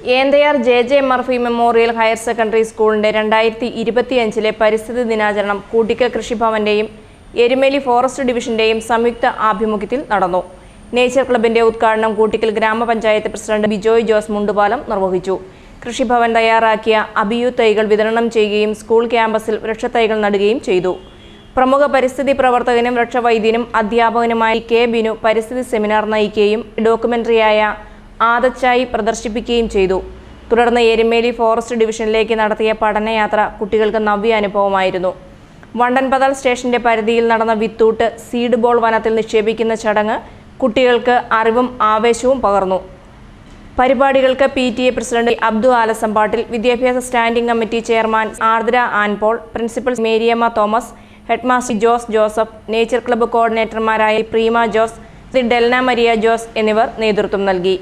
Enthayar J Murphy memorial higher secondary സ്കൂളിന്റെ 2025 പരിസ്ഥിതി ദിനാചരണം കൂട്ടിക്കൽ കൃഷിഭവന്റെയും എരുമേലി ഫോറസ്റ്റ് ഡിവിഷന്റെയും സംയുക്ത ആഭിമുഖ്യത്തിൽ നടന്നു. നേച്ചർ ക്ലബിന്റെ ഉദ്ഘാടനം കൂട്ടിക്കൽ ഗ്രാമപഞ്ചായത്ത് പ്രസിഡന്റ് ബിജോയ് ജോസ് മുണ്ടുപാലം നിർവഹിച്ചു. കൃഷിഭവൻ തയ്യാറാക്കിയ അബിയു തൈകൾ വിതരണം ചെയ്യുകയും സ്കൂൾ ക്യാമ്പസിൽ വൃക്ഷത്തൈകൾ നടുകയും ചെയ്തു. പ്രമുഖ പരിസ്ഥിതി പ്രവർത്തകനും വൃക്ഷവൈദ്യനും അധ്യാപകനുമായ കെ ബിനു പരിസ്ഥിതി സെമിനാർ നയിക്കുകയും ഡോക്യുമെന്ററിയായ ആദച്ചായി പ്രദർശിപ്പിക്കുകയും ചെയ്തു. തുടർന്ന് എരുമേലി ഫോറസ്റ്റ് ഡിവിഷനിലേക്ക് നടത്തിയ പഠനയാത്ര കുട്ടികൾക്ക് നവ്യ അനുഭവമായിരുന്നു. വണ്ടൻപതാൽ സ്റ്റേഷന്റെ പരിധിയിൽ നടന്ന വിത്തൂട്ട് സീഡ് ബോൾ വനത്തിൽ നിക്ഷേപിക്കുന്ന ചടങ്ങ് കുട്ടികൾക്ക് അറിവും ആവേശവും പകർന്നു. പരിപാടികൾക്ക് PTA പ്രസിഡന്റ് അബ്ദു ആലസമ്പാട്ടിൽ, വിദ്യാഭ്യാസ standing committee chairman Ardra Ann Paul, principal Mariyamma Thomas, headmaster Jose Joseph, nature club കോർഡിനേറ്റർമാരായ പ്രീമ ജോസ്, ഡെൽന മരിയ ജോസ് എന്നിവർ നേതൃത്വം നൽകി.